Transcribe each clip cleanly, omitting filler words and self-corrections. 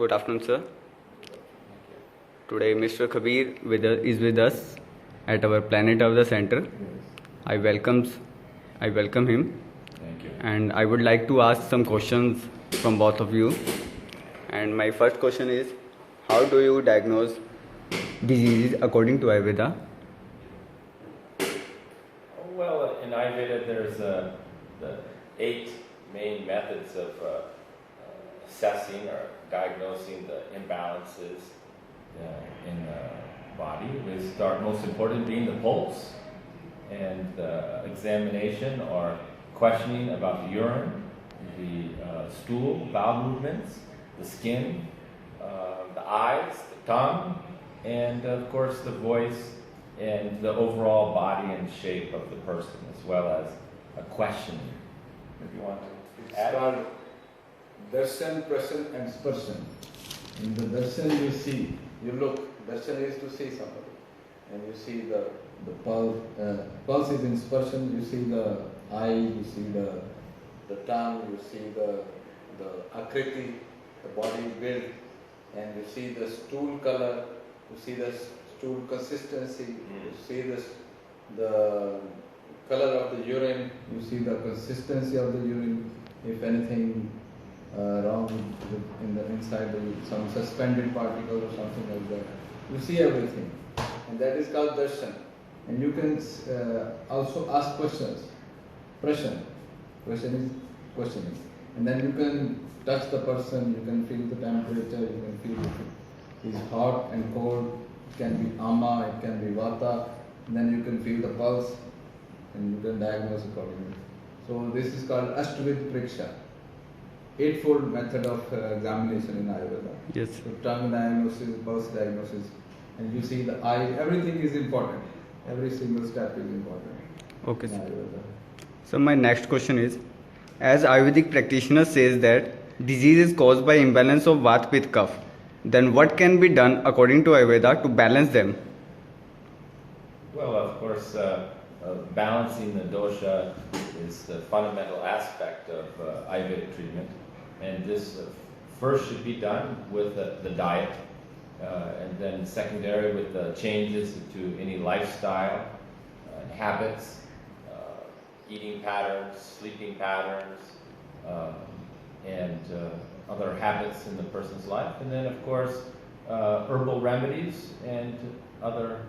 Good afternoon, sir. Today, Mr. Khabir is with us at our Planet of the Center. I welcome him. Thank you. And I would like to ask some questions from both of you. And my first question is, how do you diagnose diseases according to Ayurveda? Well, in Ayurveda, there's the 8 main methods of assessing or diagnosing the imbalances in the body, with our most important being the pulse and the examination or questioning about the urine, the stool, bowel movements, the skin, the eyes, the tongue, and of course the voice and the overall body and shape of the person, as well as a questioning. If you want to add. It's called darshan, prashan and sparshan. In the darshan you see, you look, darshan is to see somebody. And you see the pulse, pulse is in sparshan, you see the eye, you see the tongue, you see the akriti, the body build, and you see the stool color, you see the stool consistency, you see the color of the urine, you see the consistency of the urine, if anything wrong in the inside, some suspended particles or something like that. You see everything, and that is called darshan. And you can also ask questions. Prashan is questioning, and then you can touch the person, you can feel the temperature, you can feel if it is hot and cold. It can be ama, it can be vata, and then you can feel the pulse, and you can diagnose accordingly. So this is called Ashtavit Priksha, 8-fold method of examination in Ayurveda. Yes. So tongue diagnosis, pulse diagnosis, and you see the eye, everything is important. Every single step is important. Okay. In Ayurveda. So my next question is, as Ayurvedic practitioner says that disease is caused by imbalance of Vata, Pitta, Kapha, then what can be done according to Ayurveda to balance them? Well, of course, balancing the dosha is the fundamental aspect of Ayurvedic treatment, and this first should be done with the diet, and then secondary with the changes to any lifestyle and habits, eating patterns, sleeping patterns, and other habits in the person's life, and then of course herbal remedies and other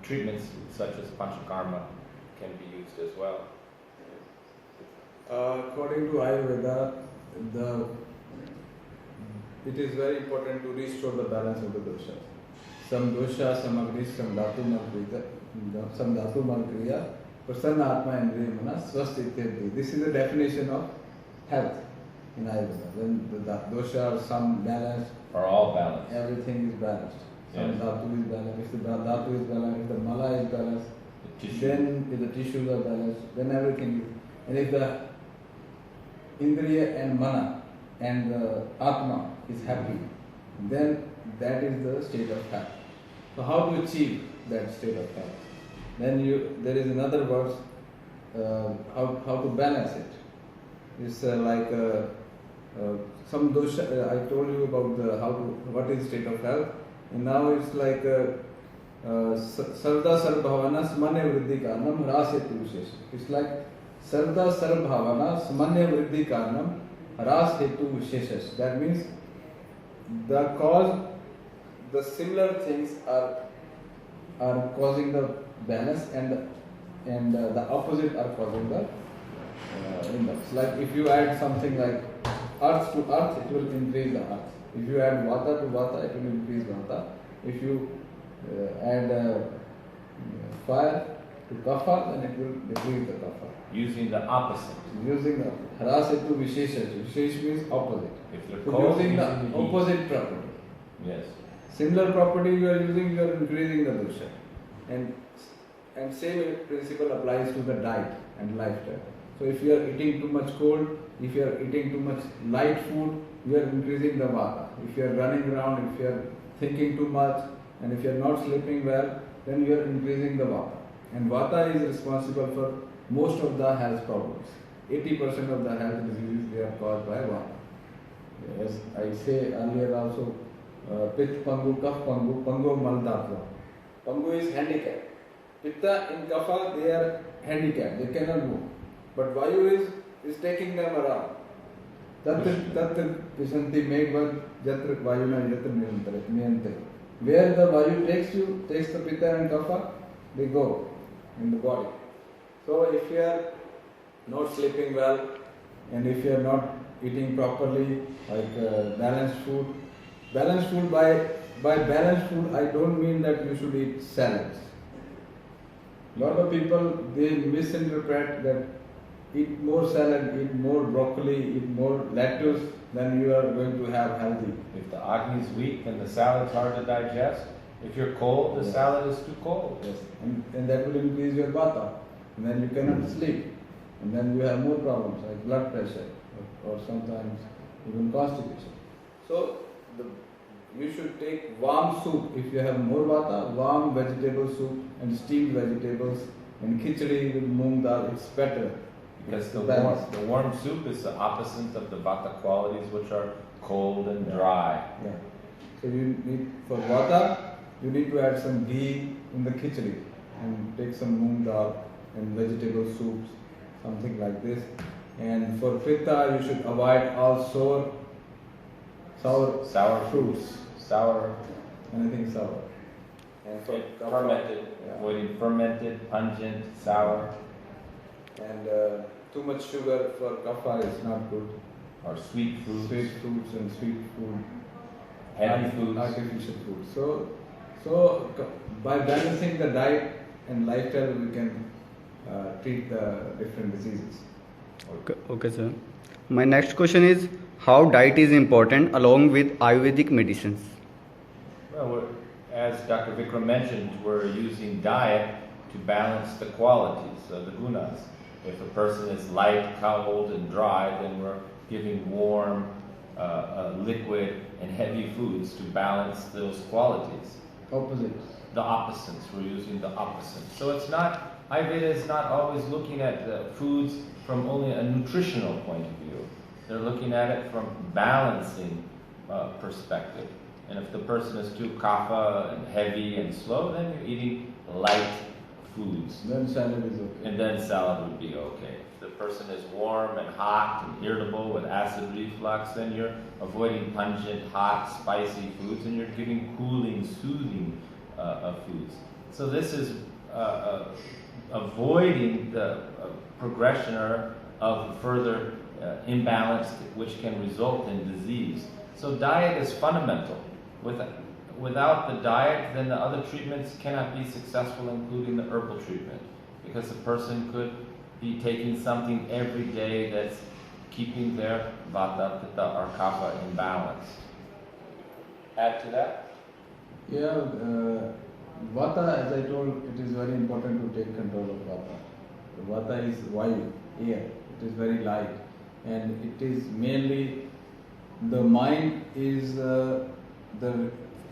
treatments such as panchakarma can be used as well. According to Ayurveda, it is very important to restore the balance of the doshas. Some dosha, some agni, some dhatu malkriya, prasanna atma indriya mana swasthi ityadi. This is the definition of health in Ayurveda. When the dosha or some balance, Are all balanced. everything is balanced. Some Yes. dhatu is balanced. If the dhatu is balanced, if the mala is balanced, then if the tissues are balanced, then everything is. And if the indriya and mana and the atma is happy, then that is the state of health. So how to achieve that state of health? Then there is another verse, how to balance it. It's like some dosha. I told you about what is state of health, and now it's like sarda sarvbhavana smanya vriddhi karanam hrasetu vishesha. It's like sarda sarvbhavana smanya vriddhi karanam hrasetu vishesha. That means the similar things are causing the balance, and the opposite are causing the imbalance. Like if you add something like earth to earth, it will increase the earth. If you add vata to vata, it will increase vata. If you add fire to kapha, then it will decrease the kapha. Using the opposite. Using the harasetu vishesha. Vishesh means opposite. If you're So cold, using the using the heat. opposite property. Yes. Similar property you are using, you are increasing the dosha. And same principle applies to the diet and lifestyle. So if you are eating too much cold, if you are eating too much light food, you are increasing the vata. If you are running around, if you are thinking too much, and if you are not sleeping well, then you are increasing the vata. And vata is responsible for most of the health problems. 80% of the health diseases they are caused by vata. As I say earlier also, Pit Pangu, Kaf Pangu, Pangu Maldatva. Pangu is handicapped. Pitta in Kapha, they are handicapped, they cannot move. But Vayu is taking them around. Tat Pishanti Megvad Jatra Vayuna Jatra Niyantara. Where the Vayu takes the Pitta and Kapha, they go in the body. So if you are not sleeping well, and if you are not eating properly, like balanced food by balanced food I don't mean that you should eat salads. Lot of people, they misinterpret that eat more salad, eat more broccoli, eat more lettuce, then you are going to have healthy. If the Agni is weak, then the salad's hard to digest. If you're cold, the salad is too cold. Yes. And that will increase your vata. And then you cannot sleep. And then you have more problems like blood pressure or sometimes even constipation. So you should take warm soup. If you have more vata, warm vegetable soup and steamed vegetables and khichdi with moong dal, it's better. Because the warm soup is the opposite of the vata qualities, which are cold and dry. Yeah. So you need, for vata, you need to add some ghee in the khichdi and take some moong dal and vegetable soups, something like this. And for pitta, you should avoid all sour fruits. Anything sour. And for fermented, avoiding fermented, pungent, sour. And too much sugar for kapha is not good. Or sweet foods. Sweet fruits and sweet food. Heavy foods. Artificial food. So by balancing the diet and lifestyle, we can treat the different diseases. Okay, sir. My next question is how diet is important along with Ayurvedic medicines. Well, as Dr. Vikram mentioned, we're using diet to balance the qualities, the gunas. If a person is light, cold, and dry, then we're giving warm, liquid, and heavy foods to balance those qualities. Opposites. The opposites. We're using the opposites. So it's not, Ayurveda is not always looking at the foods from only a nutritional point of view. They're looking at it from balancing perspective. And if the person is too kapha and heavy and slow, then you're eating light foods. Then salad is okay. And then salad would be okay. If the person is warm and hot and irritable with acid reflux, then you're avoiding pungent, hot, spicy foods, and you're giving cooling, soothing foods. So this is avoiding the progression of further imbalance, which can result in disease. So diet is fundamental. Without the diet, then the other treatments cannot be successful, including the herbal treatment, because the person could be taking something every day that's keeping their vata, pitta, or kapha in balance. Add to that? Yeah, vata, as I told, it is very important to take control of vata. Vata is vayu, air. It is very light, and it is mainly the mind is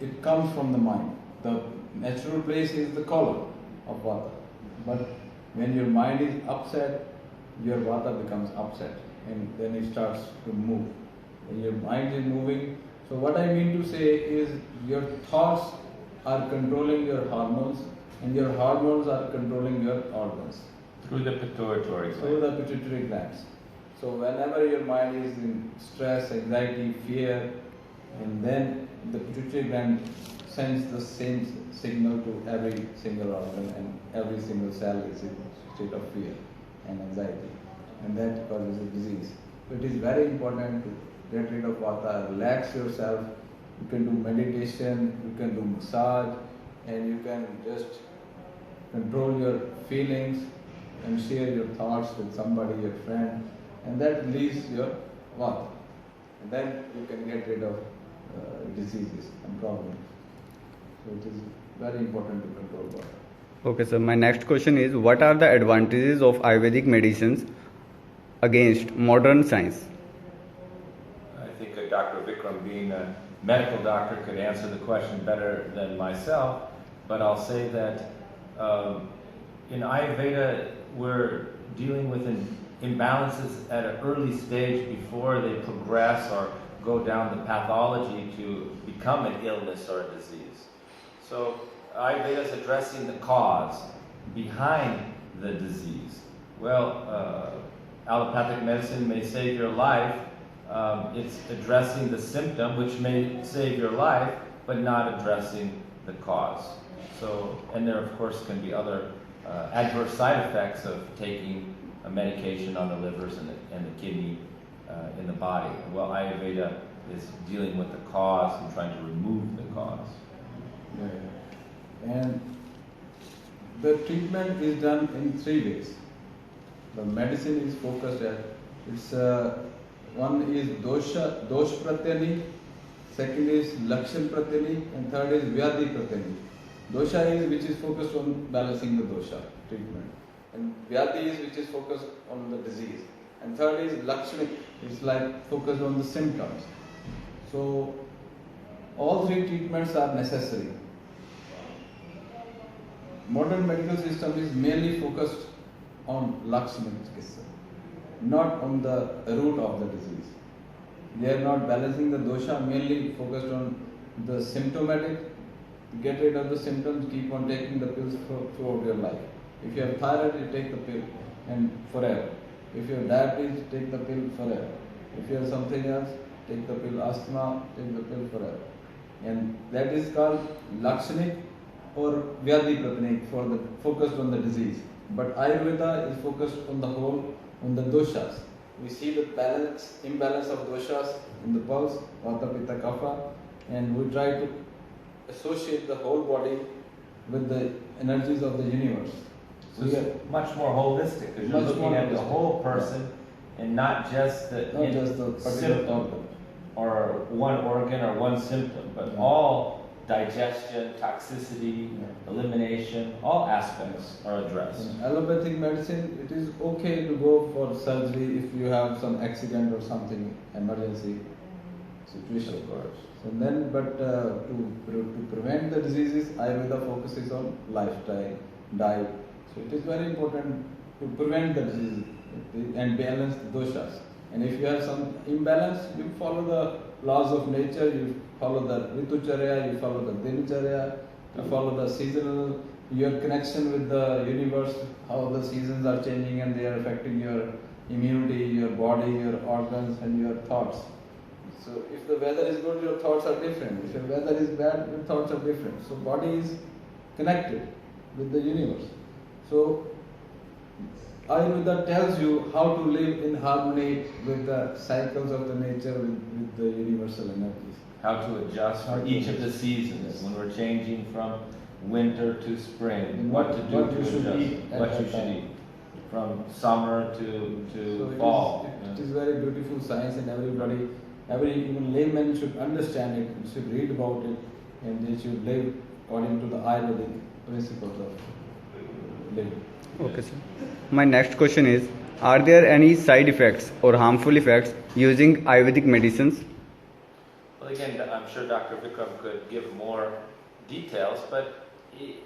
it comes from the mind. The natural place is the column of vata. But when your mind is upset, your vata becomes upset, and then it starts to move. When your mind is moving, so what I mean to say is your thoughts are controlling your hormones, and your hormones are controlling your organs. Through the pituitary gland. Through the pituitary glands. So whenever your mind is in stress, anxiety, fear, and then the pituitary gland sends the same signal to every single organ, and every single cell is in a state of fear and anxiety, and that causes a disease. So it is very important to get rid of vata, relax yourself. You can do meditation, you can do massage, and you can just control your feelings and share your thoughts with somebody, your friend, and that releases your vata. And then you can get rid of diseases and problems. So it is very important to control vata. Okay, sir. My next question is what are the advantages of Ayurvedic medicines against modern science? I think Dr. Vikram, being a medical doctor, could answer the question better than myself, but I'll say that in Ayurveda, we're dealing with imbalances at an early stage before they progress or go down the pathology to become an illness or a disease. So Ayurveda is addressing the cause behind the disease. Well, allopathic medicine may save your life. It's addressing the symptom, which may save your life, but not addressing the cause. So, and there of course can be other adverse side effects of taking a medication on the livers and the kidney in the body. Well, Ayurveda is dealing with the cause and trying to remove the cause. Yeah. And the treatment is done in 3 ways. The medicine is focused at, it's one is dosh pratyani, second is lakshan pratyani, and third is vyadhi pratyani. Dosha is which is focused on balancing the dosha treatment, and vyadhi is which is focused on the disease, and third is lakshmik, it's like focused on the symptoms. So all 3 treatments are necessary. Modern medical system is mainly focused on lakshmik chikitsa, not on the root of the disease. They are not balancing the dosha, mainly focused on the symptomatic. Get rid of the symptoms, keep on taking the pills throughout your life. If you have thyroid, you take the pill and forever. If you have diabetes, take the pill forever. If you have something else, take the pill asthma, take the pill forever. And that is called lakshanic or vyadhi pratyanik, for the focused on the disease. But Ayurveda is focused on the whole, on the doshas. We see the imbalance of doshas in the pulse, vata, pitta, kapha, and we try to associate the whole body with the energies of the universe. So it's much more holistic, because you're looking at the whole person and not just the particular symptom organ or one organ or one symptom, but all digestion, toxicity, elimination, all aspects are addressed. In allopathic medicine, it is okay to go for surgery if you have some accident or something, emergency situation. Of course. So then, but to prevent the diseases, Ayurveda focuses on lifestyle, diet. So it is very important to prevent the disease and balance the doshas. And if you have some imbalance, you follow the laws of nature, you follow the ritucharya, you follow the dinacharya, you follow the seasonal, your connection with the universe, how the seasons are changing and they are affecting your immunity, your body, your organs and your thoughts. So if the weather is good, your thoughts are different. If the weather is bad, your thoughts are different. So body is connected with the universe. So Ayurveda tells you how to live in harmony with the cycles of the nature, with the universal energies. How to adjust for each of the seasons, Yes. when we're changing from winter to spring, And what to do what to you should adjust, eat at what that you should time. eat, from summer to So fall. it is very beautiful science, and every even layman should understand it, should read about it, and they should live according to the Ayurvedic principles of living. Okay, sir. My next question is, are there any side effects or harmful effects using Ayurvedic medicines? Well, again, I'm sure Dr. Vikram could give more details, but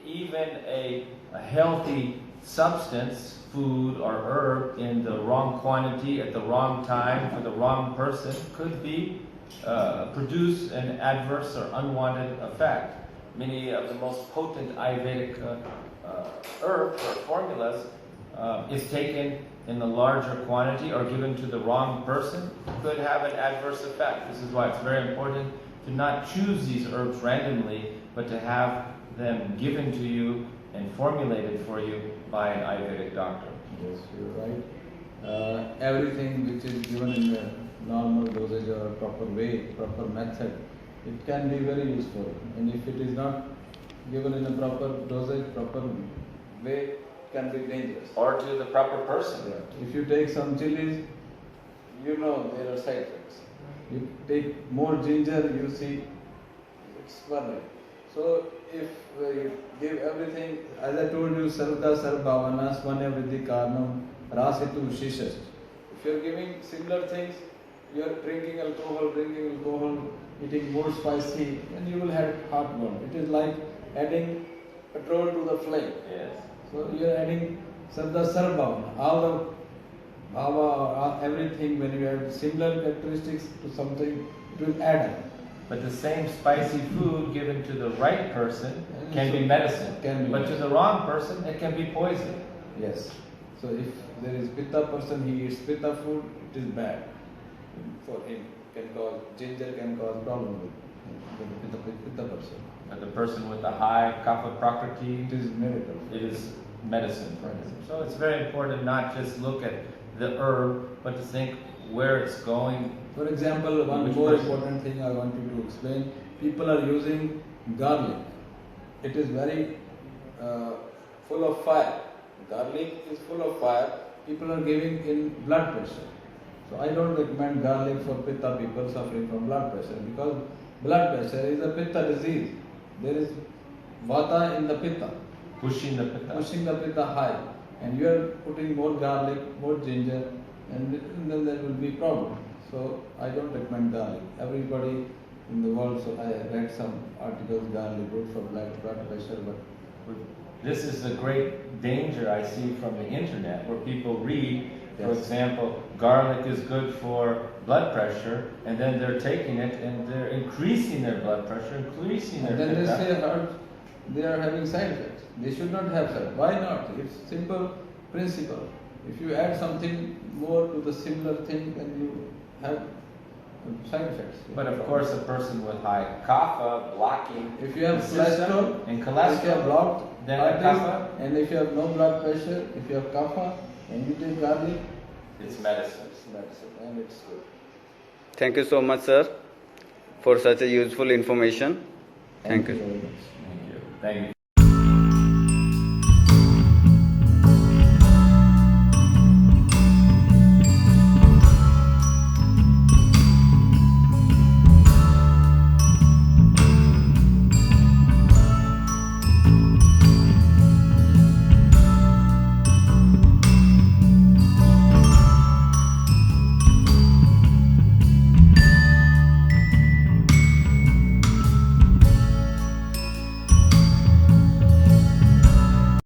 even a healthy substance, food or herb in the wrong quantity at the wrong time for the wrong person could be produce an adverse or unwanted effect. Many of the most potent Ayurvedic herbs or formulas, if taken in a larger quantity or given to the wrong person, could have an adverse effect. This is why it's very important to not choose these herbs randomly, but to have them given to you and formulated for you by an Ayurvedic doctor. Yes, you're right. Everything which is given in a normal dosage or proper way, proper method, it can be very useful. And if it is not given in a proper dosage, proper way, it can be dangerous. Or to the proper person. Yeah. If you take some chilies, you know there are side effects. You take more ginger, you see it's burning. So if you give everything, as I told you, sarvda sarvbhavana svanya vidhi karnam rasitu shishast. If you are giving similar things, you are drinking alcohol, eating more spicy, and you will have heartburn. It is like adding petrol to the flame. Yes. So you are adding sarvda sarvbhavana. All the bhava or everything, when you add similar characteristics to something, it will add up. But the same spicy food given to the right person can be medicine. Can be but to the wrong person, it can be poison. Yes. So if there is pitta person, he eats pitta food, it is bad for him. Can cause ginger can cause problem with the pitta person. But the person with the high kapha prakriti, It is miracle. it is medicine for him. So it's very important not just look at the herb, but to think where it's going. For example, one Which more person? important thing I want you to explain. People are using garlic. It is very full of fire. Garlic is full of fire. People are giving in blood pressure. So I don't recommend garlic for pitta people suffering from blood pressure, because blood pressure is a pitta disease. There is vata in the pitta, Pushing the pitta. pushing the pitta high, and you are putting more garlic, more ginger, and then there will be problem. So I don't recommend garlic. Everybody in the world, so I read some articles, garlic good for blood pressure, but This is the great danger I see from the internet, where people read, for Yes. example, garlic is good for blood pressure, and then they're taking it and they're increasing their blood pressure, increasing their and then they pitta. say they are having side effects. They should not have side. Why not? It's simple principle. If you add something more to the similar thing, then you have side effects. But of course, a person with high kapha blocking If you have the system cholesterol, and if you have cholesterol, blocked then the arteries, kapha, and if you have no blood pressure, if you have kapha, and you take garlic, it's medicine. it's medicine and it's good. Thank you so much, sir, for such a useful information. Thank you. very much. Thank you. Thank you.